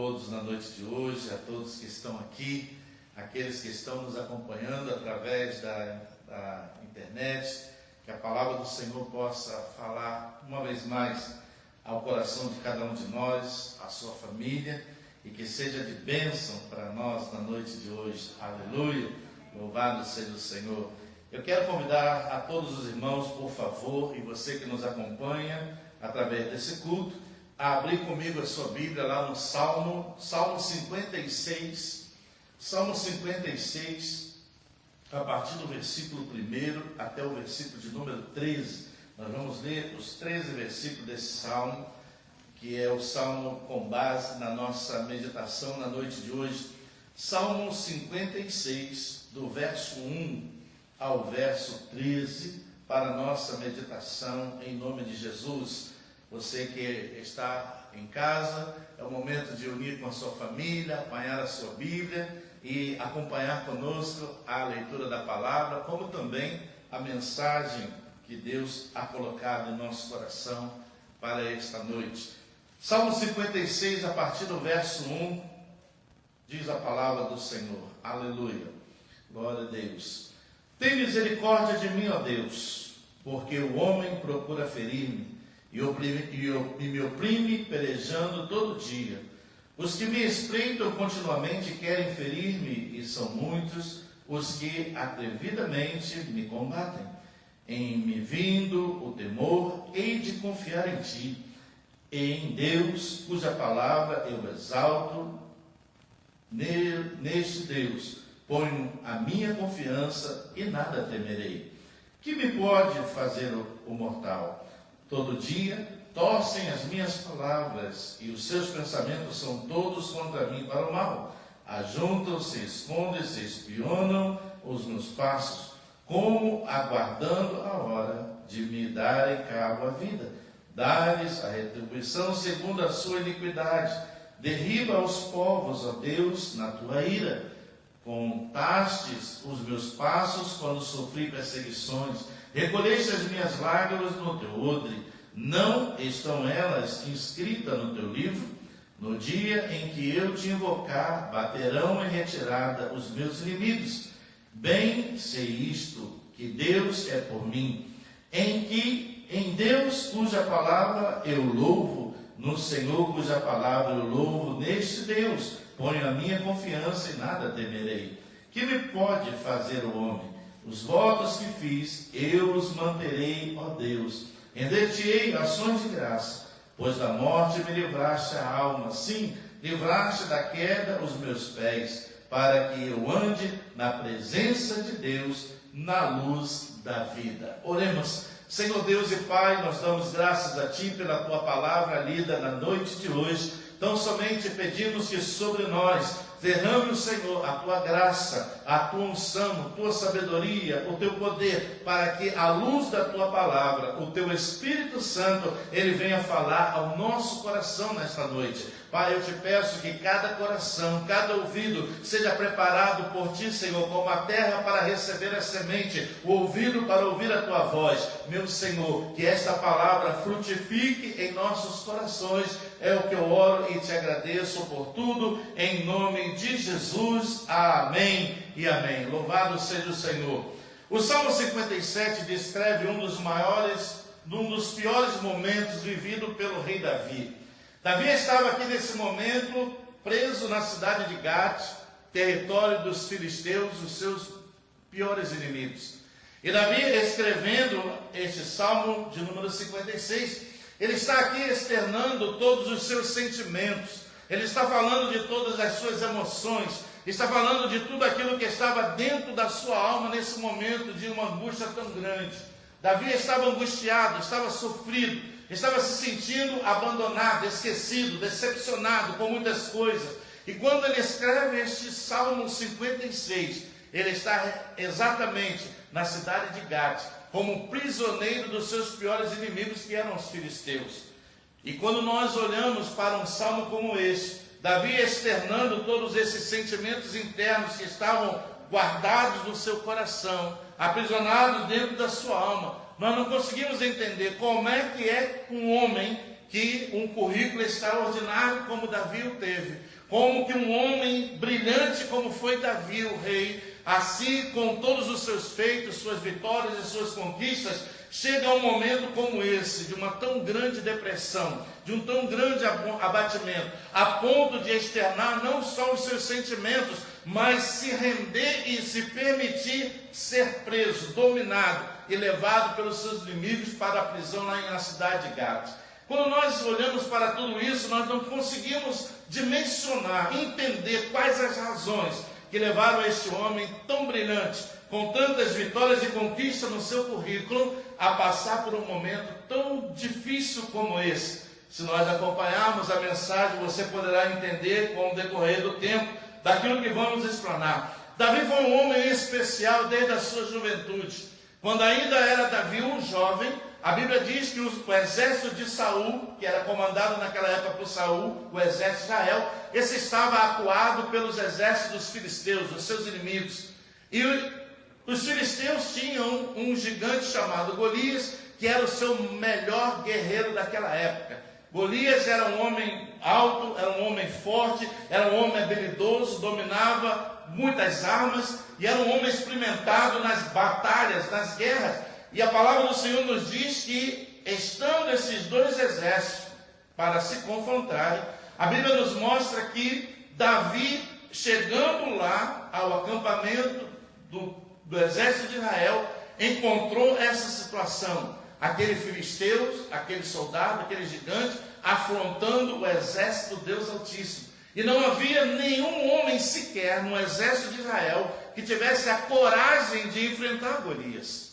todos na noite de hoje, a todos que estão aqui, aqueles que estão nos acompanhando através da internet, que a palavra do Senhor possa falar uma vez mais ao coração de cada um de nós, à sua família, e que seja de bênção para nós na noite de hoje. Aleluia! Louvado seja o Senhor. Eu quero convidar a todos os irmãos, por favor, e você que nos acompanha através desse culto, a abrir comigo a sua Bíblia lá no Salmo 56, Salmo 56, a partir do versículo 1 até o versículo de número 13. Nós vamos ler os 13 versículos desse Salmo, que é o Salmo com base na nossa meditação na noite de hoje. Salmo 56, do verso 1 ao verso 13, para a nossa meditação em nome de Jesus. Você que está em casa, é o momento de unir com a sua família, apanhar a sua Bíblia e acompanhar conosco a leitura da palavra, como também a mensagem que Deus ha colocado em nosso coração para esta noite. Salmo 56, a partir do verso 1, diz a palavra do Senhor. Aleluia. Glória a Deus. Tem misericórdia de mim, ó Deus, porque o homem procura ferir-me e me oprime pelejando todo dia. Os que me espreitam continuamente querem ferir-me, e são muitos os que atrevidamente me combatem. Em me vindo o temor, hei de confiar em ti, e em Deus, cuja palavra eu exalto. Neste Deus ponho a minha confiança e nada temerei. Que me pode fazer o mortal? Todo dia torcem as minhas palavras, e os seus pensamentos são todos contra mim para o mal. Ajuntam-se, escondem-se, espionam os meus passos, como aguardando a hora de me darem cabo à vida. Dá-lhes a retribuição segundo a sua iniquidade. Derriba os povos, ó Deus, na tua ira. Contastes os meus passos quando sofri perseguições. Recolheste as minhas lágrimas no teu odre. Não estão elas inscritas no teu livro? No dia em que eu te invocar, baterão em retirada os meus inimigos. Bem sei isto, que Deus é por mim. Em Deus, cuja palavra eu louvo, no Senhor, cuja palavra eu louvo, neste Deus ponho a minha confiança e nada temerei. Que me pode fazer o homem? Os votos que fiz, eu os manterei, ó Deus. Render-te-ei ações de graça, pois da morte me livraste a alma. Sim, livraste da queda os meus pés, para que eu ande na presença de Deus, na luz da vida. Oremos. Senhor Deus e Pai, nós damos graças a Ti pela Tua palavra lida na noite de hoje. Tão somente pedimos que sobre nós derrame, o Senhor, a Tua graça, a Tua unção, a Tua sabedoria, o Teu poder, para que à luz da Tua palavra, o Teu Espírito Santo, Ele venha falar ao nosso coração nesta noite. Pai, eu te peço que cada coração, cada ouvido seja preparado por Ti, Senhor, como a terra para receber a semente, o ouvido para ouvir a Tua voz. Meu Senhor, que esta palavra frutifique em nossos corações, é o que eu oro e te agradeço por tudo, em nome de Jesus. Amém e amém. Louvado seja o Senhor. O Salmo 57 descreve um dos piores momentos vivido pelo rei Davi. Davi estava aqui nesse momento preso na cidade de Gate, território dos filisteus, os seus piores inimigos. E Davi, escrevendo este Salmo de número 56, ele está aqui externando todos os seus sentimentos. Ele está falando de todas as suas emoções, está falando de tudo aquilo que estava dentro da sua alma nesse momento de uma angústia tão grande. Davi estava angustiado, estava sofrido, estava se sentindo abandonado, esquecido, decepcionado com muitas coisas. E quando ele escreve este Salmo 56, ele está exatamente na cidade de Gate, como prisioneiro dos seus piores inimigos, que eram os filisteus. E quando nós olhamos para um salmo como este, Davi externando todos esses sentimentos internos que estavam guardados no seu coração, aprisionados dentro da sua alma, nós não conseguimos entender como é um homem que um currículo extraordinário como Davi o teve, como que um homem brilhante como foi Davi, o rei, assim com todos os seus feitos, suas vitórias e suas conquistas, chega a um momento como esse, de uma tão grande depressão, de um tão grande abatimento, a ponto de externar não só os seus sentimentos, mas se render e se permitir ser preso, dominado e levado pelos seus inimigos para a prisão lá na cidade de Gate. Quando nós olhamos para tudo isso, nós não conseguimos dimensionar, entender quais as razões que levaram este homem tão brilhante, com tantas vitórias e conquistas no seu currículo, a passar por um momento tão difícil como esse. Se nós acompanharmos a mensagem, você poderá entender com o decorrer do tempo daquilo que vamos explanar. Davi foi um homem especial desde a sua juventude. Quando ainda era Davi um jovem, a Bíblia diz que o exército de Saul, que era comandado naquela época por Saul, o exército de Israel, esse estava acuado pelos exércitos dos filisteus, os seus inimigos. E os filisteus tinham um gigante chamado Golias, que era o seu melhor guerreiro daquela época. Golias era um homem alto, era um homem forte, era um homem habilidoso, dominava muitas armas e era um homem experimentado nas batalhas, nas guerras. E a palavra do Senhor nos diz que, estando esses dois exércitos para se confrontarem, a Bíblia nos mostra que Davi, chegando lá ao acampamento do exército de Israel, encontrou essa situação. Aquele filisteu, aquele soldado, aquele gigante, afrontando o exército do Deus Altíssimo. E não havia nenhum homem sequer no exército de Israel que tivesse a coragem de enfrentar Golias.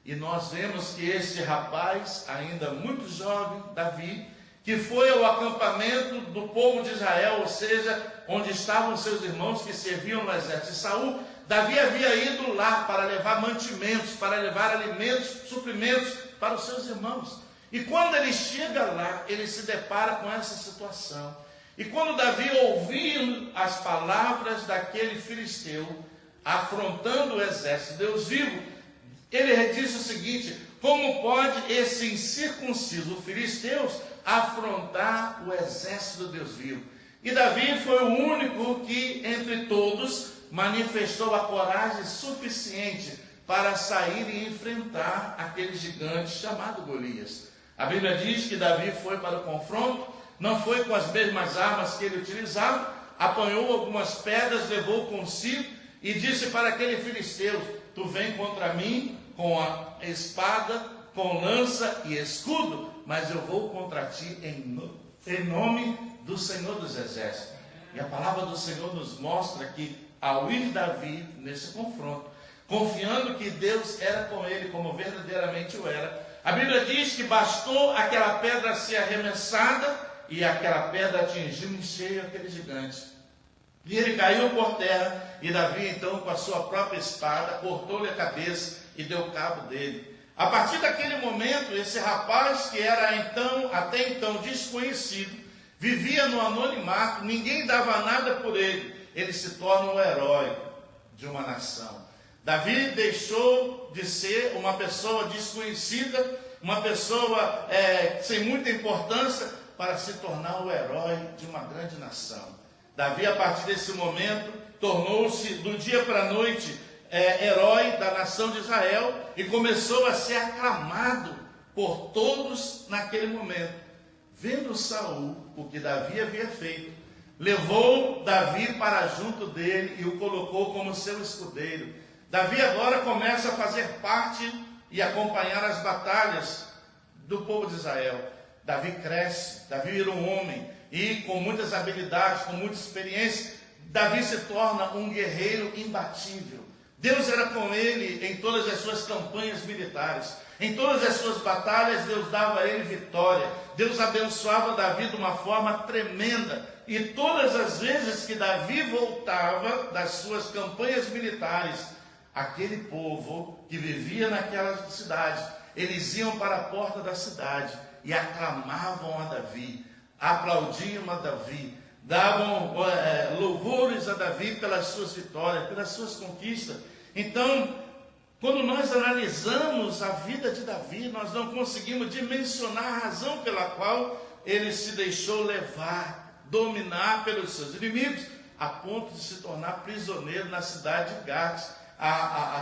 E nós vemos que este rapaz, ainda muito jovem, Davi, que foi ao acampamento do povo de Israel, ou seja, onde estavam seus irmãos que serviam no exército de Saul, Davi havia ido lá para levar mantimentos, para levar alimentos, suprimentos para os seus irmãos. E quando ele chega lá, ele se depara com essa situação. E quando Davi ouviu as palavras daquele filisteu, afrontando o exército de Deus vivo, ele disse o seguinte: como pode esse incircunciso filisteus afrontar o exército de Deus vivo? E Davi foi o único que, entre todos, manifestou a coragem suficiente para sair e enfrentar aquele gigante chamado Golias. A Bíblia diz que Davi foi para o confronto, não foi com as mesmas armas que ele utilizava, apanhou algumas pedras, levou consigo e disse para aquele filisteu: tu vem contra mim com a espada, com lança e escudo, mas eu vou contra ti em nome do Senhor dos Exércitos. E a palavra do Senhor nos mostra que, ao ir Davi nesse confronto, confiando que Deus era com ele, como verdadeiramente o era, a Bíblia diz que bastou aquela pedra ser arremessada e aquela pedra atingiu em cheio aquele gigante. E ele caiu por terra, e Davi então, com a sua própria espada, cortou-lhe a cabeça e deu cabo dele. A partir daquele momento, esse rapaz, que era até então desconhecido, vivia no anonimato, ninguém dava nada por ele, ele se torna um herói de uma nação. Davi deixou de ser uma pessoa desconhecida, uma pessoa sem muita importância, para se tornar o herói de uma grande nação. Davi, a partir desse momento, tornou-se, do dia para a noite, herói da nação de Israel e começou a ser aclamado por todos naquele momento. Vendo Saul o que Davi havia feito, levou Davi para junto dele e o colocou como seu escudeiro. Davi agora começa a fazer parte e acompanhar as batalhas do povo de Israel. Davi cresce, Davi vira um homem e com muitas habilidades, com muita experiência, Davi se torna um guerreiro imbatível. Deus era com ele em todas as suas campanhas militares. Em todas as suas batalhas, Deus dava a ele vitória. Deus abençoava Davi de uma forma tremenda. E todas as vezes que Davi voltava das suas campanhas militares, aquele povo que vivia naquela cidade, eles iam para a porta da cidade e aclamavam a Davi, aplaudiam a Davi, davam louvores a Davi pelas suas vitórias, pelas suas conquistas. Então, quando nós analisamos a vida de Davi, nós não conseguimos dimensionar a razão pela qual ele se deixou levar, dominar pelos seus inimigos, a ponto de se tornar prisioneiro na cidade de Gate,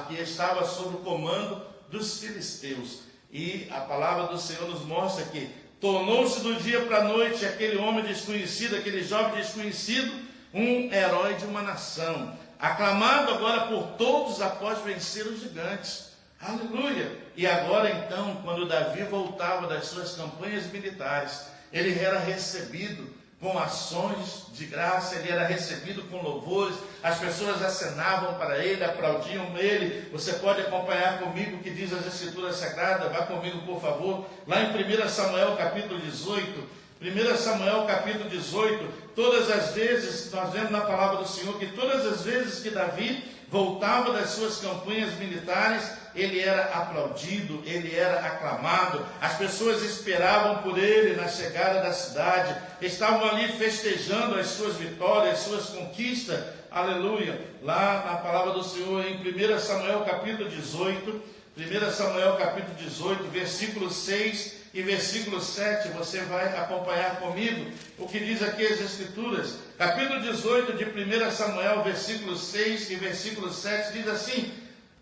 que estava sob o comando dos filisteus. E a palavra do Senhor nos mostra que tornou-se do dia para a noite aquele homem desconhecido, aquele jovem desconhecido, um herói de uma nação, aclamado agora por todos após vencer os gigantes. Aleluia! E agora então, quando Davi voltava das suas campanhas militares, ele era recebido com ações de graça, ele era recebido com louvores, as pessoas acenavam para ele, aplaudiam ele. Você pode acompanhar comigo o que diz as Escrituras Sagradas, vá comigo por favor, lá em 1 Samuel capítulo 18, 1 Samuel capítulo 18, todas as vezes, nós vemos na palavra do Senhor, que todas as vezes que Davi voltava das suas campanhas militares, ele era aplaudido, ele era aclamado, as pessoas esperavam por ele na chegada da cidade, estavam ali festejando as suas vitórias, as suas conquistas, aleluia. Lá na palavra do Senhor, em 1 Samuel capítulo 18, 1 Samuel capítulo 18, versículo 6 e versículo 7, você vai acompanhar comigo o que diz aqui as Escrituras. Capítulo 18 de 1 Samuel, versículo 6 e versículo 7, diz assim: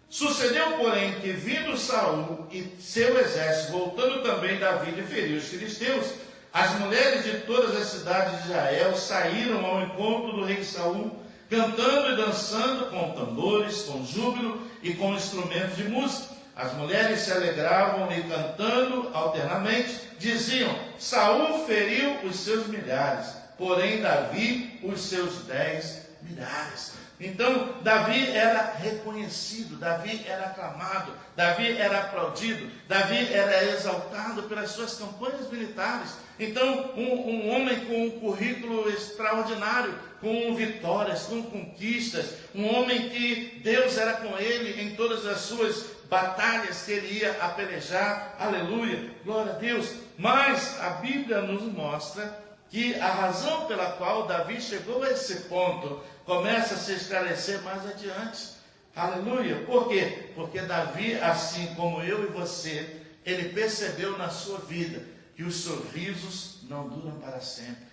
sucedeu, porém, que vindo Saul e seu exército, voltando também Davi de ferir os filisteus, as mulheres de todas as cidades de Israel saíram ao encontro do rei Saul, cantando e dançando com tambores, com júbilo e com instrumentos de música. As mulheres se alegravam e cantando alternamente, diziam: Saul feriu os seus milhares, porém Davi os seus 10 milhares. Então, Davi era reconhecido, Davi era aclamado, Davi era aplaudido, Davi era exaltado pelas suas campanhas militares. Então, um homem com um currículo extraordinário, com vitórias, com conquistas, um homem que Deus era com ele em todas as suas batalhas que ele ia a pelejar, aleluia, glória a Deus. Mas a Bíblia nos mostra que a razão pela qual Davi chegou a esse ponto começa a se esclarecer mais adiante, aleluia. Por quê? Porque Davi, assim como eu e você, ele percebeu na sua vida que os sorrisos não duram para sempre.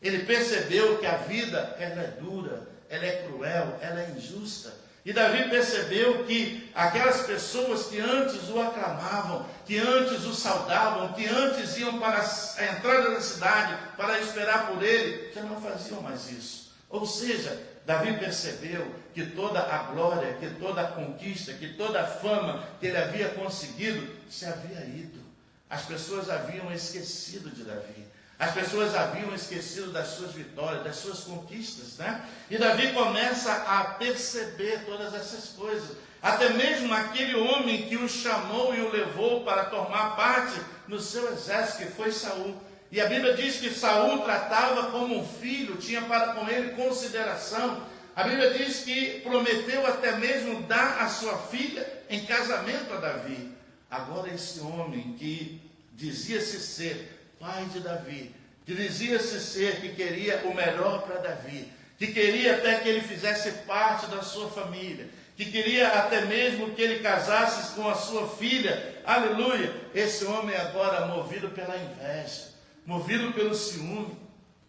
Ele percebeu que a vida, ela é dura, ela é cruel, ela é injusta. E Davi percebeu que aquelas pessoas que antes o aclamavam, que antes o saudavam, que antes iam para a entrada da cidade para esperar por ele, já não faziam mais isso. Ou seja, Davi percebeu que toda a glória, que toda a conquista, que toda a fama que ele havia conseguido se havia ido. As pessoas haviam esquecido de Davi. As pessoas haviam esquecido das suas vitórias, das suas conquistas, né? E Davi começa a perceber todas essas coisas. Até mesmo aquele homem que o chamou e o levou para tomar parte no seu exército, que foi Saul. E a Bíblia diz que Saul tratava como um filho, tinha para com ele consideração. A Bíblia diz que prometeu até mesmo dar a sua filha em casamento a Davi. Agora esse homem que dizia-se ser pai de Davi, que dizia-se ser que queria o melhor para Davi, que queria até que ele fizesse parte da sua família, que queria até mesmo que ele casasse com a sua filha, aleluia. Esse homem agora, movido pela inveja, movido pelo ciúme,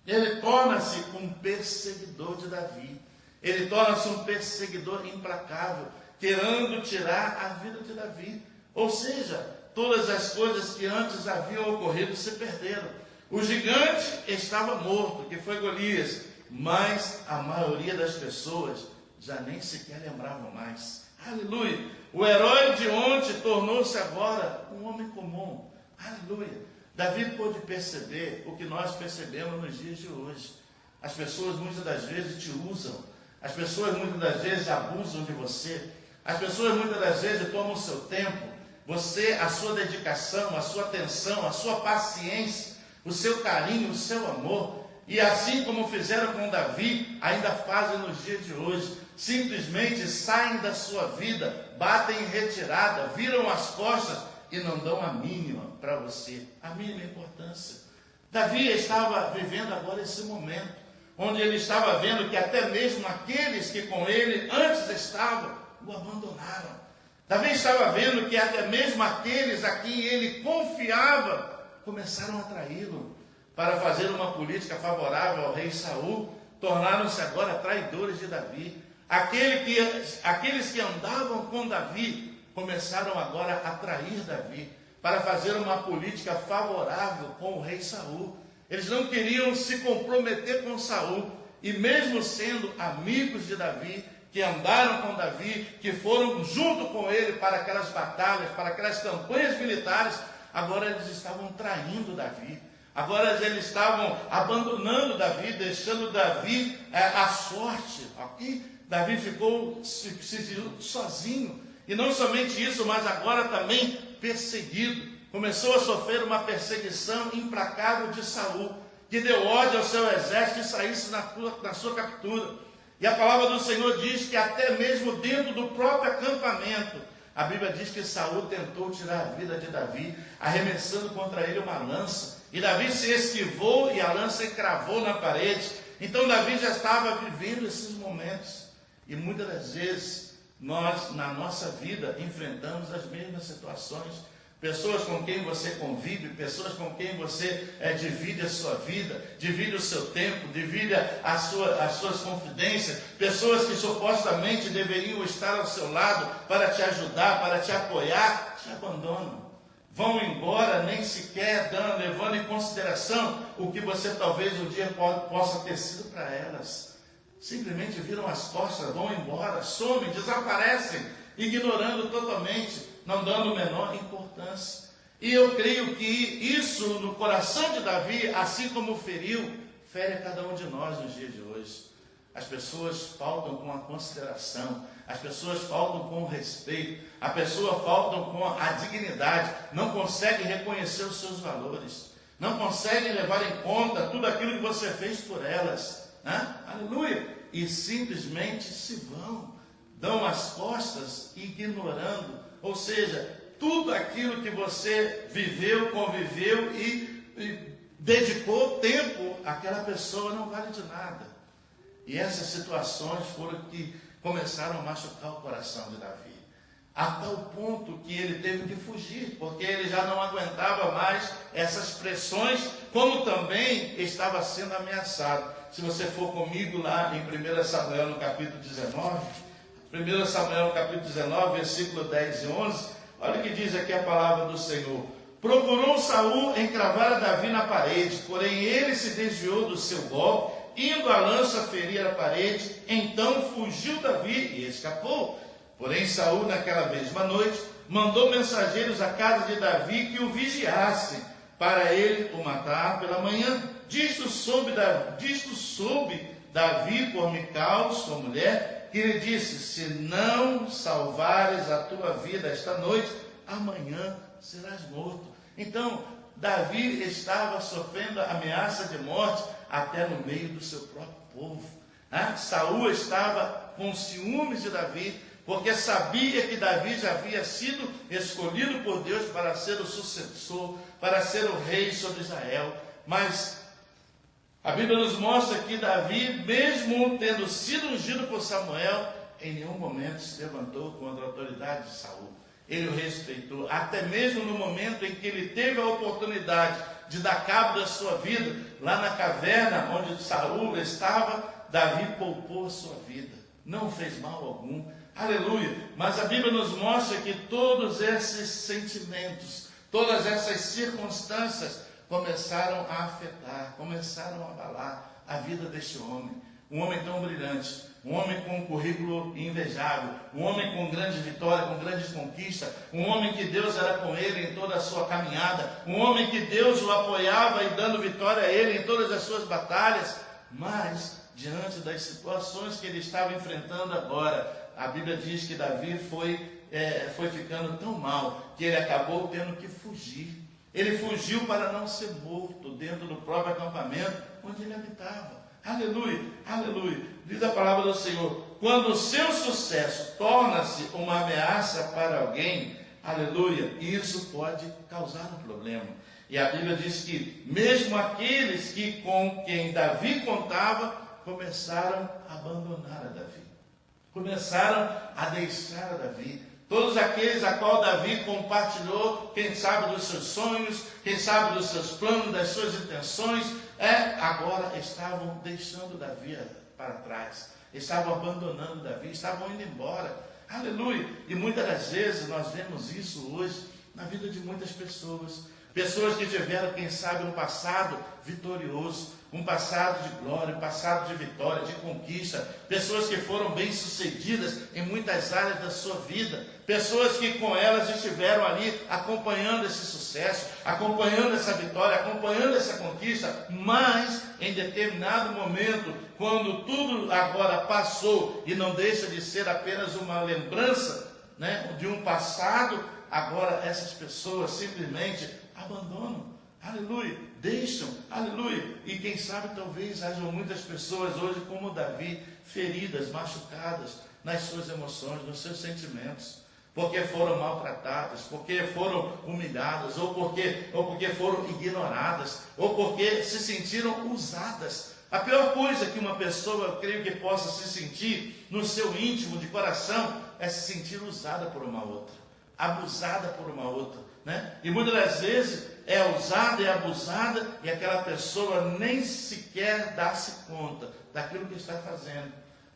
ele torna-se um perseguidor de Davi, ele torna-se um perseguidor implacável, querendo tirar a vida de Davi. Ou seja, todas as coisas que antes haviam ocorrido se perderam. O gigante estava morto, que foi Golias, mas a maioria das pessoas já nem sequer lembravam mais. Aleluia! O herói de ontem tornou-se agora um homem comum. Aleluia! Davi pôde perceber o que nós percebemos nos dias de hoje. As pessoas muitas das vezes te usam. As pessoas muitas das vezes abusam de você. As pessoas muitas das vezes tomam o seu tempo. Você, a sua dedicação, a sua atenção, a sua paciência, o seu carinho, o seu amor. E assim como fizeram com Davi, ainda fazem nos dias de hoje. Simplesmente saem da sua vida, batem em retirada, viram as costas e não dão a mínima para você, a mínima importância. Davi estava vivendo agora esse momento, onde ele estava vendo que até mesmo aqueles que com ele antes estavam, o abandonaram. Davi estava vendo que até mesmo aqueles a quem ele confiava, começaram a traí-lo. para fazer uma política favorável ao rei Saul, tornaram-se agora traidores de Davi. Aqueles que andavam com Davi começaram agora a trair Davi, para fazer uma política favorável com o rei Saul. Eles não queriam se comprometer com Saul, e mesmo sendo amigos de Davi, que andaram com Davi, que foram junto com ele para aquelas batalhas, para aquelas campanhas militares, agora eles estavam traindo Davi. Agora eles estavam abandonando Davi, deixando Davi à sorte. Aqui Davi ficou se viu sozinho. E não somente isso, mas agora também perseguido. Começou a sofrer uma perseguição implacável de Saul, que deu ordem ao seu exército que saísse na sua captura. E a palavra do Senhor diz que até mesmo dentro do próprio acampamento, a Bíblia diz que Saul tentou tirar a vida de Davi, arremessando contra ele uma lança. E Davi se esquivou e a lança encravou na parede. Então Davi já estava vivendo esses momentos. E muitas das vezes, nós, na nossa vida, enfrentamos as mesmas situações. Pessoas com quem você convive, pessoas com quem você divide a sua vida, divide o seu tempo, divide as suas confidências, pessoas que supostamente deveriam estar ao seu lado para te ajudar, para te apoiar, te abandonam. Vão embora, nem sequer levando em consideração o que você talvez um dia possa ter sido para elas. Simplesmente viram as costas, vão embora, somem, desaparecem, ignorando totalmente, não dando a menor importância. E eu creio que isso no coração de Davi, assim como feriu, fere a cada um de nós nos dias de hoje. As pessoas faltam com a consideração, as pessoas faltam com o respeito, as pessoas faltam com a dignidade, não conseguem reconhecer os seus valores, não conseguem levar em conta tudo aquilo que você fez por elas, né? Aleluia! E simplesmente se vão, dão as costas ignorando, ou seja, tudo aquilo que você viveu, conviveu e dedicou tempo, aquela pessoa não vale de nada. E essas situações foram que começaram a machucar o coração de Davi, a tal ponto que ele teve que fugir, porque ele já não aguentava mais essas pressões, como também estava sendo ameaçado. Se você for comigo lá em 1 Samuel no capítulo 19, 1 Samuel no capítulo 19, versículo 10 e 11, olha o que diz aqui a palavra do Senhor. Procurou Saul encravar a Davi na parede, porém ele se desviou do seu golpe, indo a lança ferir a parede, então fugiu Davi e escapou. Porém Saul, naquela mesma noite, mandou mensageiros à casa de Davi que o vigiassem, para ele o matar pela manhã. Disto soube Davi por Mical, sua mulher, que lhe disse: se não salvares a tua vida esta noite, amanhã serás morto. Então, Davi estava sofrendo a ameaça de morte até no meio do seu próprio povo. Saul estava com ciúmes de Davi, porque sabia que Davi já havia sido escolhido por Deus para ser o sucessor, para ser o rei sobre Israel. Mas a Bíblia nos mostra que Davi, mesmo tendo sido ungido por Samuel, em nenhum momento se levantou contra a autoridade de Saul. Ele o respeitou, até mesmo no momento em que ele teve a oportunidade de dar cabo da sua vida, lá na caverna onde Saul estava, Davi poupou a sua vida, não fez mal algum, aleluia. Mas a Bíblia nos mostra que todos esses sentimentos, todas essas circunstâncias começaram a afetar, começaram a abalar a vida deste homem. Um homem tão brilhante, um homem com um currículo invejável, um homem com grandes vitórias, com grandes conquistas, um homem que Deus era com ele em toda a sua caminhada, um homem que Deus o apoiava e dando vitória a ele em todas as suas batalhas. Mas, diante das situações que ele estava enfrentando agora, a Bíblia diz que Davi foi ficando tão mal, que ele acabou tendo que fugir. Ele fugiu para não ser morto dentro do próprio acampamento onde ele habitava. Aleluia, aleluia. Diz a palavra do Senhor: quando o seu sucesso torna-se uma ameaça para alguém, aleluia, isso pode causar um problema. E a Bíblia diz que mesmo aqueles com quem Davi contava, começaram a abandonar a Davi. Começaram a deixar a Davi. Todos aqueles a qual Davi compartilhou, quem sabe dos seus sonhos, quem sabe dos seus planos, das suas intenções, agora estavam deixando Davi para trás, estavam abandonando Davi, estavam indo embora. Aleluia! E muitas das vezes nós vemos isso hoje na vida de muitas pessoas. Pessoas que tiveram, quem sabe, um passado vitorioso, um passado de glória, um passado de vitória, de conquista. Pessoas que foram bem-sucedidas em muitas áreas da sua vida. Pessoas que com elas estiveram ali acompanhando esse sucesso, acompanhando essa vitória, acompanhando essa conquista. Mas, em determinado momento, quando tudo agora passou e não deixa de ser apenas uma lembrança, né, de um passado, agora essas pessoas simplesmente abandonam, aleluia, deixam, aleluia. E quem sabe talvez hajam muitas pessoas hoje como Davi, feridas, machucadas nas suas emoções, nos seus sentimentos, porque foram maltratadas, porque foram humilhadas, ou porque foram ignoradas, ou porque se sentiram usadas. A pior coisa que uma pessoa, eu creio que possa se sentir no seu íntimo de coração, é se sentir usada por uma outra, abusada por uma outra, né? E muitas das vezes é usada e abusada e aquela pessoa nem sequer dá-se conta daquilo que está fazendo.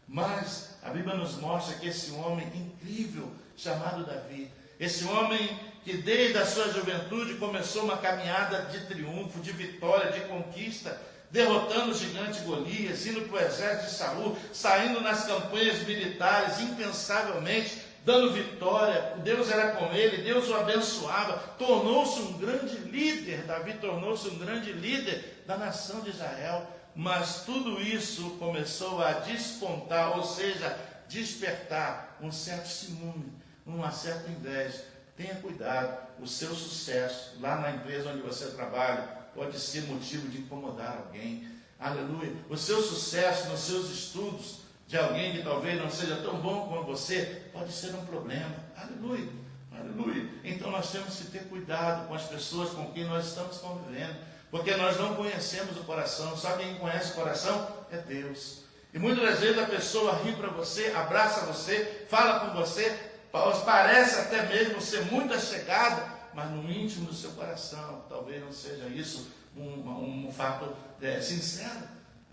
Mas a Bíblia nos mostra que esse homem incrível chamado Davi, esse homem que desde a sua juventude começou uma caminhada de triunfo, de vitória, de conquista, derrotando o gigante Golias, indo para o exército de Saul, saindo nas campanhas militares incansavelmente, dando vitória. Deus era com ele, Deus o abençoava, tornou-se um grande líder. Davi tornou-se um grande líder da nação de Israel. Mas tudo isso começou a despontar, ou seja, despertar um certo ciúme, uma certa inveja. Tenha cuidado, o seu sucesso lá na empresa onde você trabalha pode ser motivo de incomodar alguém. Aleluia. O seu sucesso nos seus estudos de alguém que talvez não seja tão bom como você, pode ser um problema. Aleluia, aleluia. Então nós temos que ter cuidado com as pessoas com quem nós estamos convivendo, porque nós não conhecemos o coração, só quem conhece o coração é Deus. E muitas das vezes a pessoa ri para você, abraça você, fala com você, parece até mesmo ser muito achegada, mas no íntimo do seu coração, talvez não seja isso um fato sincero,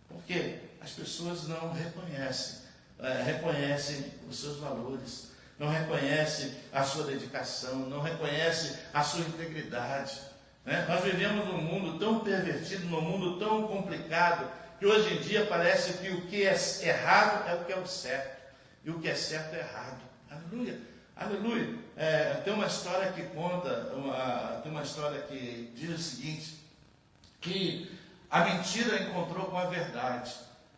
porque as pessoas não reconhecem os seus valores, não reconhecem a sua dedicação, não reconhecem a sua integridade, né? Nós vivemos num mundo tão pervertido, num mundo tão complicado, que hoje em dia parece que o que é errado é o que é o certo, e o que é certo é errado. Aleluia, aleluia. Tem uma história que conta, tem uma história que diz o seguinte, que a mentira encontrou com a verdade.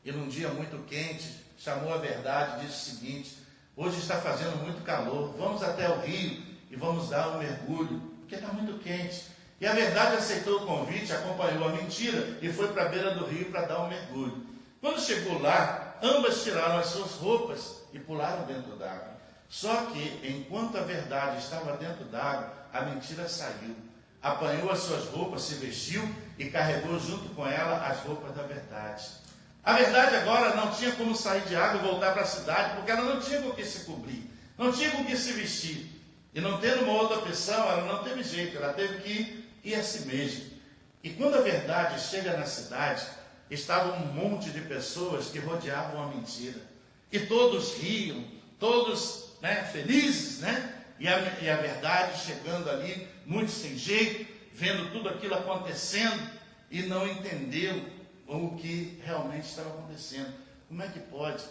E num dia muito quente, chamou a verdade e disse o seguinte: hoje está fazendo muito calor, vamos até o rio e vamos dar um mergulho, porque está muito quente. E a verdade aceitou o convite, acompanhou a mentira e foi para a beira do rio para dar um mergulho. Quando chegou lá, ambas tiraram as suas roupas e pularam dentro d'água. Só que, enquanto a verdade estava dentro d'água, a mentira saiu, apanhou as suas roupas, se vestiu e carregou junto com ela as roupas da verdade. A verdade agora não tinha como sair de água e voltar para a cidade, porque ela não tinha com o que se cobrir, não tinha com o que se vestir. E não tendo uma outra opção, ela não teve jeito, ela teve que ir a si mesma. E quando a verdade chega na cidade, estava um monte de pessoas que rodeavam a mentira. E todos riam, todos felizes, né? E a verdade chegando ali, muito sem jeito, vendo tudo aquilo acontecendo, e não entendeu o que realmente estava acontecendo. Como é que pode?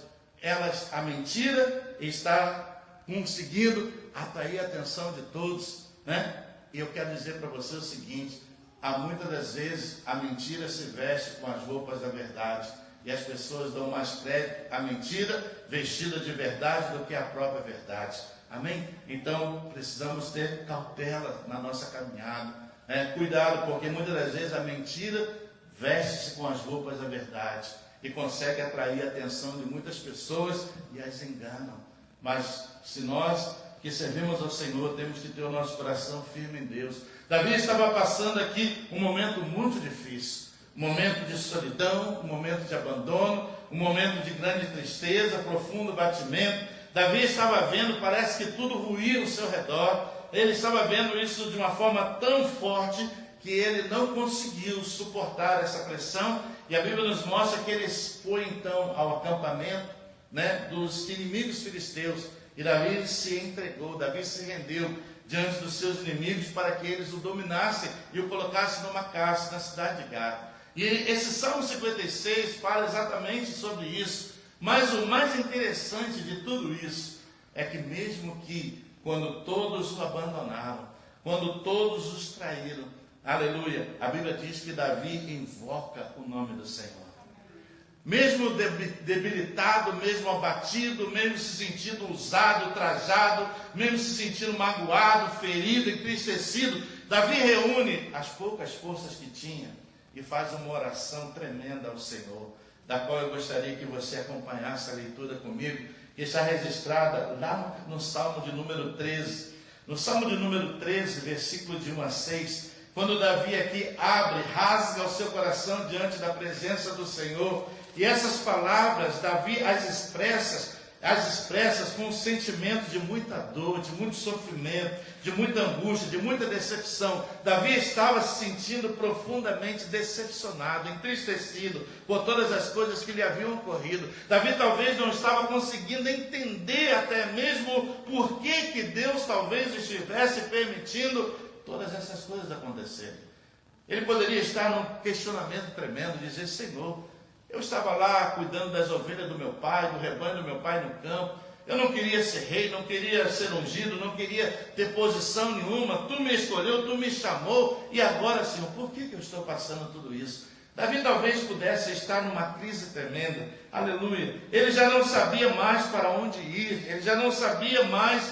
A mentira está conseguindo atrair a atenção de todos, né? E eu quero dizer para você o seguinte: há muitas das vezes a mentira se veste com as roupas da verdade, e as pessoas dão mais crédito à mentira vestida de verdade do que à própria verdade. Amém? Então precisamos ter cautela na nossa caminhada, né? Cuidado, porque muitas das vezes a mentira veste-se com as roupas da verdade e consegue atrair a atenção de muitas pessoas e as enganam. Mas se nós que servimos ao Senhor temos que ter o nosso coração firme em Deus. Davi estava passando aqui um momento muito difícil, um momento de solidão, um momento de abandono, um momento de grande tristeza, profundo batimento. Davi estava vendo, parece que tudo ruía ao seu redor. Ele estava vendo isso de uma forma tão forte que ele não conseguiu suportar essa pressão. E a Bíblia nos mostra que ele foi então ao acampamento, né, dos inimigos filisteus. E Davi se entregou, Davi se rendeu diante dos seus inimigos para que eles o dominassem e o colocassem numa cárcere na cidade de Gade. E esse Salmo 56 fala exatamente sobre isso. Mas o mais interessante de tudo isso é que mesmo que quando todos o abandonaram, quando todos os traíram, aleluia, a Bíblia diz que Davi invoca o nome do Senhor. Mesmo debilitado, mesmo abatido, mesmo se sentindo usado, trajado, mesmo se sentindo magoado, ferido, entristecido, Davi reúne as poucas forças que tinha e faz uma oração tremenda ao Senhor, da qual eu gostaria que você acompanhasse a leitura comigo, que está registrada lá no Salmo de número 13. No Salmo de número 13, versículo de 1 a 6, quando Davi aqui abre, rasga o seu coração diante da presença do Senhor, e essas palavras, Davi as expressa com um sentimento de muita dor, de muito sofrimento, de muita angústia, de muita decepção. Davi estava se sentindo profundamente decepcionado, entristecido por todas as coisas que lhe haviam ocorrido. Davi talvez não estava conseguindo entender até mesmo por que Deus talvez estivesse permitindo todas essas coisas acontecerem. Ele poderia estar num questionamento tremendo, dizer: Senhor, eu estava lá cuidando das ovelhas do meu pai, do rebanho do meu pai no campo. Eu não queria ser rei, não queria ser ungido, não queria ter posição nenhuma. Tu me escolheu, tu me chamou. E agora, Senhor, por que eu estou passando tudo isso? Davi talvez pudesse estar numa crise tremenda. Aleluia. Ele já não sabia mais para onde ir. Ele já não sabia mais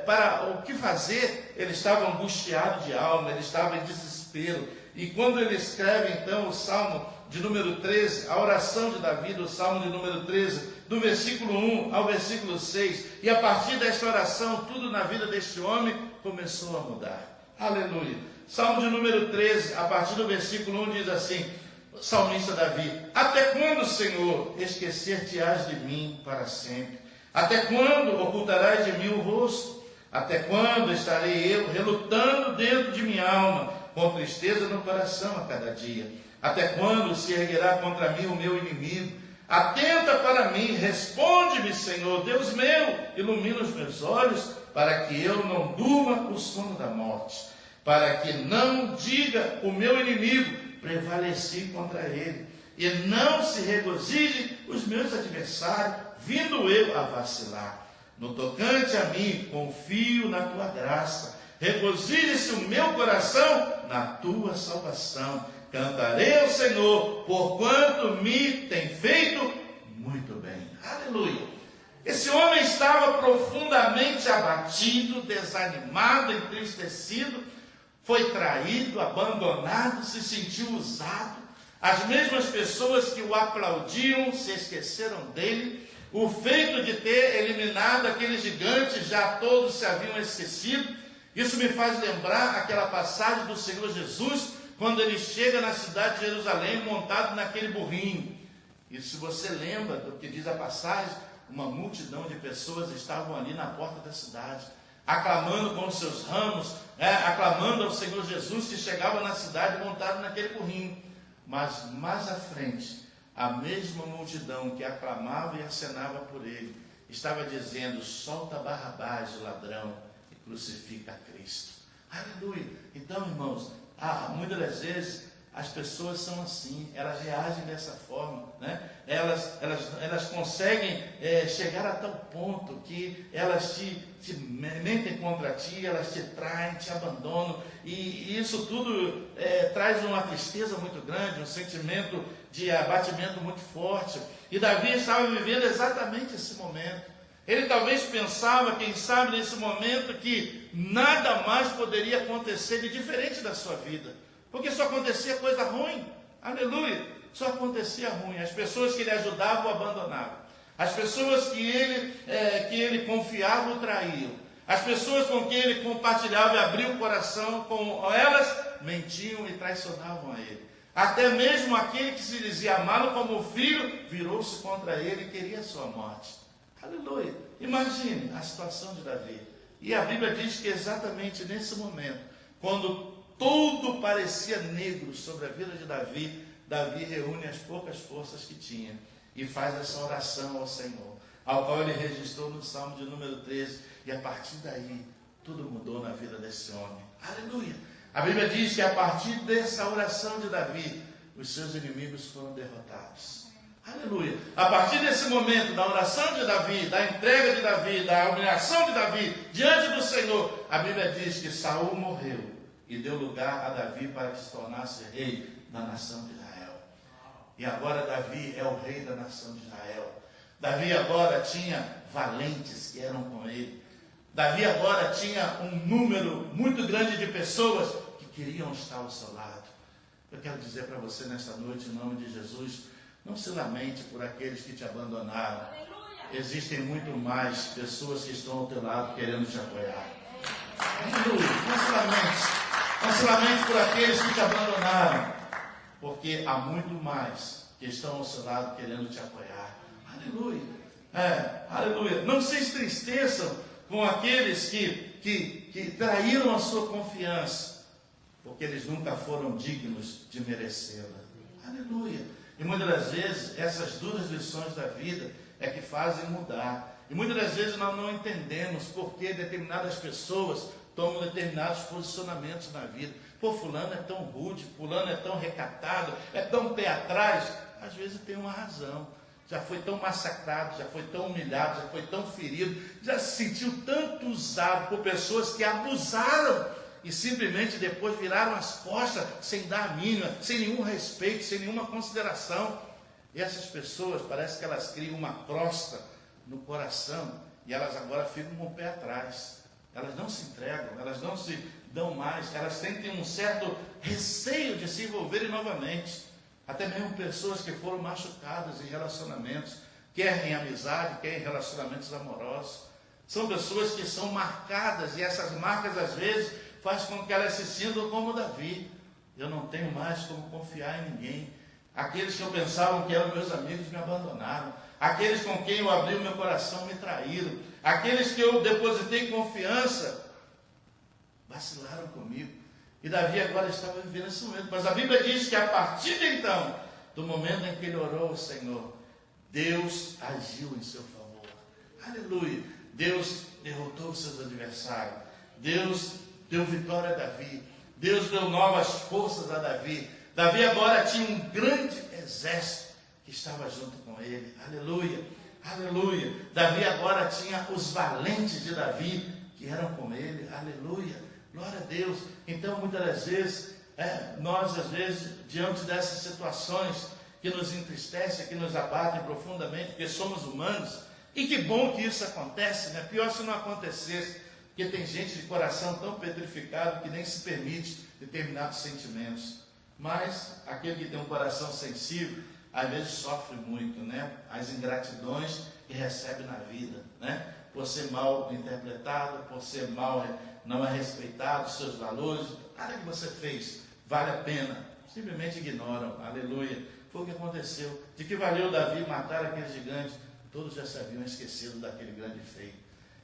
para o que fazer. Ele estava angustiado de alma, ele estava em desespero. E quando ele escreve então o Salmo de número 13, a oração de Davi, do Salmo de número 13, do versículo 1 ao versículo 6, e a partir desta oração, tudo na vida deste homem começou a mudar. Aleluia. Salmo de número 13, a partir do versículo 1 diz assim, o salmista Davi: até quando, Senhor, esquecer-te-ás de mim para sempre? Até quando ocultarás de mim o rosto? Até quando estarei eu relutando dentro de minha alma, com tristeza no coração a cada dia? Até quando se erguerá contra mim o meu inimigo? Atenta para mim, responde-me, Senhor, Deus meu, ilumina os meus olhos, para que eu não durma o sono da morte, para que não diga o meu inimigo: prevaleci contra ele, e não se regozijem os meus adversários, vindo eu a vacilar. No tocante a mim, confio na tua graça, regozije-se o meu coração na tua salvação. Cantarei ao Senhor, porquanto me tem feito muito bem. Aleluia. Esse homem estava profundamente abatido, desanimado, entristecido, foi traído, abandonado, se sentiu usado. As mesmas pessoas que o aplaudiam se esqueceram dele. O feito de ter eliminado aqueles gigantes, já todos se haviam esquecido. Isso me faz lembrar aquela passagem do Senhor Jesus, quando ele chega na cidade de Jerusalém montado naquele burrinho. E se você lembra do que diz a passagem, uma multidão de pessoas estavam ali na porta da cidade, aclamando com os seus ramos, aclamando ao Senhor Jesus, que chegava na cidade montado naquele burrinho. Mas mais à frente, a mesma multidão que aclamava e acenava por ele, estava dizendo: solta Barrabás, o ladrão, e crucifica a Cristo. Aleluia. Então, irmãos, muitas das vezes as pessoas são assim, elas reagem dessa forma, né? Elas conseguem chegar a tal ponto que elas te mentem contra ti, elas te traem, te abandonam, e isso tudo traz uma tristeza muito grande, um sentimento de abatimento muito forte. E Davi estava vivendo exatamente esse momento. Ele talvez pensava, quem sabe, nesse momento, que nada mais poderia acontecer de diferente da sua vida, porque só acontecia coisa ruim. Aleluia. Só acontecia ruim. As pessoas que ele ajudava o abandonavam. As pessoas que ele confiava o traíam. As pessoas com quem ele compartilhava e abria o coração com elas, mentiam e traicionavam a ele. Até mesmo aquele que se dizia amá-lo como filho, virou-se contra ele e queria a sua morte. Aleluia. Imagine a situação de Davi. E a Bíblia diz que exatamente nesse momento, quando tudo parecia negro sobre a vida de Davi, Davi reúne as poucas forças que tinha e faz essa oração ao Senhor, ao qual ele registrou no Salmo de número 13. E a partir daí, tudo mudou na vida desse homem. Aleluia. A Bíblia diz que a partir dessa oração de Davi, os seus inimigos foram derrotados. Aleluia. A partir desse momento, da oração de Davi, da entrega de Davi, da humilhação de Davi diante do Senhor, a Bíblia diz que Saul morreu e deu lugar a Davi para que se tornasse rei da nação de Israel. E agora Davi é o rei da nação de Israel. Davi agora tinha valentes que eram com ele. Davi agora tinha um número muito grande de pessoas que queriam estar ao seu lado. Eu quero dizer para você nesta noite, em nome de Jesus, não se lamente por aqueles que te abandonaram. Existem muito mais pessoas que estão ao teu lado querendo te apoiar. Aleluia. Não se lamente por aqueles que te abandonaram, porque há muito mais que estão ao seu lado querendo te apoiar. Aleluia. Aleluia. Não se entristeçam com aqueles que traíram a sua confiança, porque eles nunca foram dignos de merecê-la. Aleluia. E muitas das vezes, essas duras lições da vida é que fazem mudar. E muitas das vezes nós não entendemos por que determinadas pessoas tomam determinados posicionamentos na vida. Pô, fulano é tão rude, fulano é tão recatado, é tão pé atrás. Às vezes tem uma razão. Já foi tão massacrado, já foi tão humilhado, já foi tão ferido, já se sentiu tanto usado por pessoas que abusaram e simplesmente depois viraram as costas sem dar a mínima, sem nenhum respeito, sem nenhuma consideração. E essas pessoas, parece que elas criam uma crosta no coração e elas agora ficam com o pé atrás. Elas não se entregam, elas não se dão mais, elas sentem um certo receio de se envolverem novamente. Até mesmo pessoas que foram machucadas em relacionamentos, quer em amizade, quer em relacionamentos amorosos. São pessoas que são marcadas e essas marcas às vezes fazem com que elas se sintam como Davi. Eu não tenho mais como confiar em ninguém. Aqueles que eu pensava que eram meus amigos me abandonaram. Aqueles com quem eu abri o meu coração me traíram. Aqueles que eu depositei confiança vacilaram comigo. E Davi agora estava vivendo esse momento. Mas a Bíblia diz que a partir de então, do momento em que ele orou ao Senhor, Deus agiu em seu favor. Aleluia. Deus derrotou os seus adversários. Deus deu vitória a Davi. Deus deu novas forças a Davi. Davi agora tinha um grande exército que estava junto com ele. Aleluia. Aleluia. Davi agora tinha os valentes de Davi que eram com ele. Aleluia. Glória a Deus. Então, muitas das vezes, nós, às vezes, diante dessas situações que nos entristecem, que nos abatem profundamente, porque somos humanos, e que bom que isso acontece, né? Pior se não acontecesse, porque tem gente de coração tão petrificado que nem se permite determinados sentimentos. Mas, aquele que tem um coração sensível, às vezes sofre muito, né? As ingratidões que recebe na vida, né? Por ser mal interpretado, por ser mal não é respeitado, os seus valores, nada que você fez vale a pena, simplesmente ignoram. Aleluia. Foi o que aconteceu. De que valeu Davi matar aquele gigante? Todos já se haviam esquecido daquele grande feito.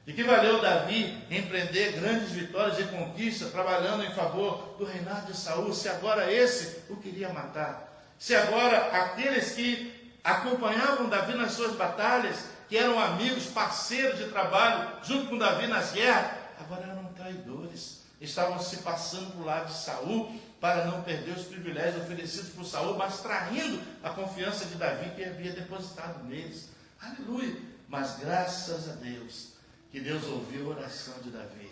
De que valeu Davi empreender grandes vitórias e conquistas, trabalhando em favor do reinado de Saul, se agora esse o queria matar? Se agora aqueles que acompanhavam Davi nas suas batalhas, que eram amigos, parceiros de trabalho, junto com Davi nas guerras, agora eram traidores, estavam se passando para o lado de Saul, para não perder os privilégios oferecidos por Saul, mas traindo a confiança de Davi que havia depositado neles. Aleluia! Mas graças a Deus, que Deus ouviu a oração de Davi.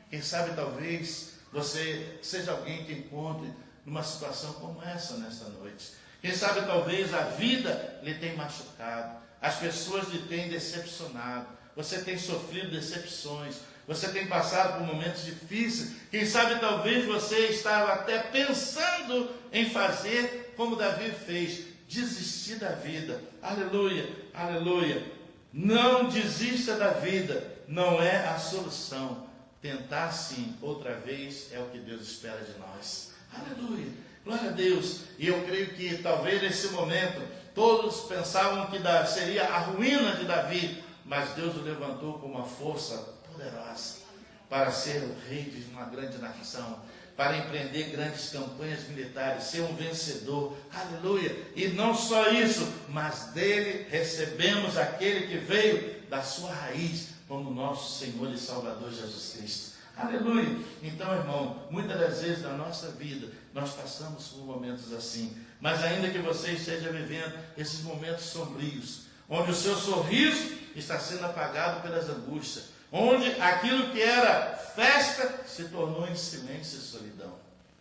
Quem sabe talvez você seja alguém que encontre numa situação como essa nesta noite. Quem sabe talvez a vida lhe tenha machucado, as pessoas lhe tenham decepcionado, você tem sofrido decepções, você tem passado por momentos difíceis. Quem sabe talvez você estava até pensando em fazer como Davi fez, desistir da vida. Aleluia, aleluia. Não desista da vida, não é a solução. Tentar sim, outra vez, é o que Deus espera de nós. Aleluia, glória a Deus. E eu creio que talvez nesse momento todos pensavam que seria a ruína de Davi, mas Deus o levantou com uma força poderosa para ser o rei de uma grande nação, para empreender grandes campanhas militares, ser um vencedor, aleluia. E não só isso, mas dele recebemos aquele que veio da sua raiz, como nosso Senhor e Salvador Jesus Cristo. Aleluia. Então, irmão, muitas das vezes na nossa vida, nós passamos por momentos assim, mas ainda que você esteja vivendo esses momentos sombrios, onde o seu sorriso está sendo apagado pelas angústias, onde aquilo que era festa se tornou em silêncio e solidão.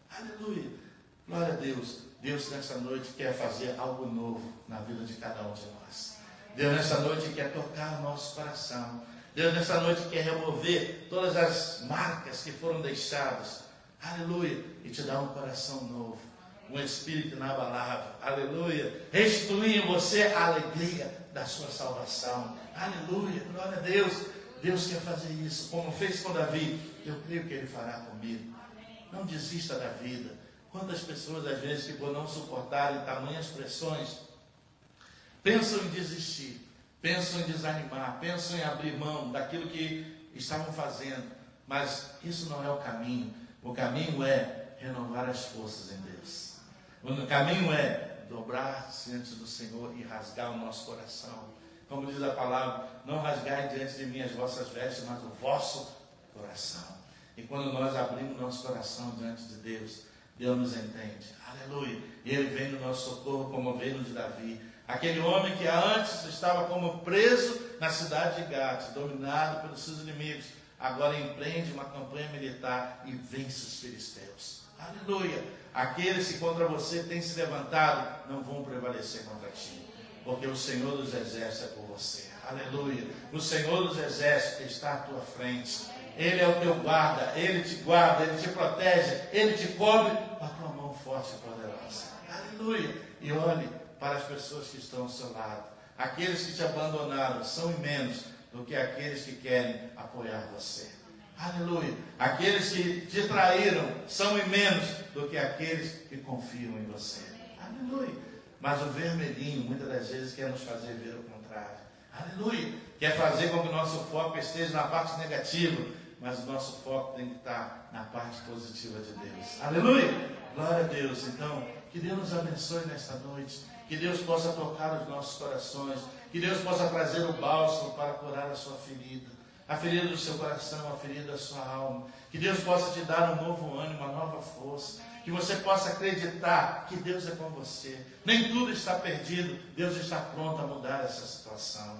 Aleluia. Glória a Deus. Deus nessa noite quer fazer algo novo na vida de cada um de nós. Deus nessa noite quer tocar o nosso coração. Deus nessa noite quer remover todas as marcas que foram deixadas. Aleluia. E te dar um coração novo, um espírito inabalável. Aleluia. Restituir em você a alegria da sua salvação. Aleluia. Glória a Deus. Deus quer fazer isso, como fez com Davi. Eu creio que Ele fará comigo. Não desista da vida. Quantas pessoas, às vezes, que por não suportarem tamanhas pressões, pensam em desistir, pensam em desanimar, pensam em abrir mão daquilo que estavam fazendo. Mas isso não é o caminho. O caminho é renovar as forças em Deus. O caminho é dobrar-se diante do Senhor e rasgar o nosso coração. Como diz a palavra, não rasgai diante de mim as vossas vestes, mas o vosso coração. E quando nós abrimos nosso coração diante de Deus, Deus nos entende. Aleluia. E Ele vem no nosso socorro, como veio no de Davi. Aquele homem que antes estava como preso na cidade de Gate, dominado pelos seus inimigos, agora empreende uma campanha militar e vence os filisteus. Aleluia. Aqueles que contra você têm se levantado não vão prevalecer contra ti, porque o Senhor dos Exércitos é por você. Aleluia. O Senhor dos Exércitos está à tua frente. Ele é o teu guarda, Ele te protege, Ele te cobre com a tua mão forte e poderosa. Aleluia. E olhe para as pessoas que estão ao seu lado. Aqueles que te abandonaram são menos do que aqueles que querem apoiar você. Aleluia. Aqueles que te traíram são menos do que aqueles que confiam em você. Aleluia. Mas o vermelhinho, muitas das vezes, quer nos fazer ver o contrário. Aleluia. Quer fazer com que o nosso foco esteja na parte negativa, mas o nosso foco tem que estar na parte positiva de Deus. Aleluia. Glória a Deus. Então, que Deus nos abençoe nesta noite. Que Deus possa tocar os nossos corações. Que Deus possa trazer o bálsamo para curar a sua ferida. A ferida do seu coração, a ferida da sua alma. Que Deus possa te dar um novo ânimo, uma nova força. Que você possa acreditar que Deus é com você. Nem tudo está perdido. Deus está pronto a mudar essa situação.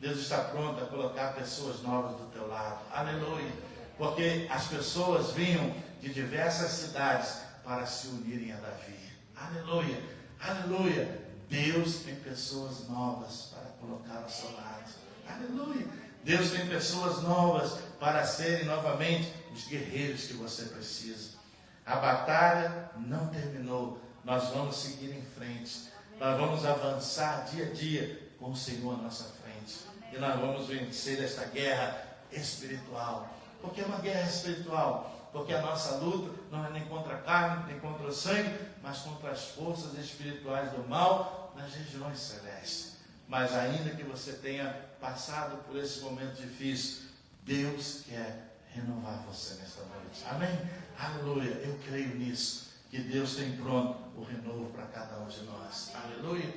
Deus está pronto a colocar pessoas novas do teu lado. Aleluia. Porque as pessoas vinham de diversas cidades para se unirem a Davi. Aleluia. Aleluia. Deus tem pessoas novas para colocar ao seu lado. Aleluia. Deus tem pessoas novas para serem novamente os guerreiros que você precisa. A batalha não terminou. Nós vamos seguir em frente. Nós vamos avançar dia a dia com o Senhor à nossa frente. E nós vamos vencer esta guerra espiritual. Porque é uma guerra espiritual. Porque a nossa luta não é nem contra a carne, nem contra o sangue, mas contra as forças espirituais do mal nas regiões celestes. Mas ainda que você tenha passado por esse momento difícil, Deus quer renovar você nesta noite. Amém? Aleluia. Eu creio nisso. Que Deus tem pronto o renovo para cada um de nós. Aleluia.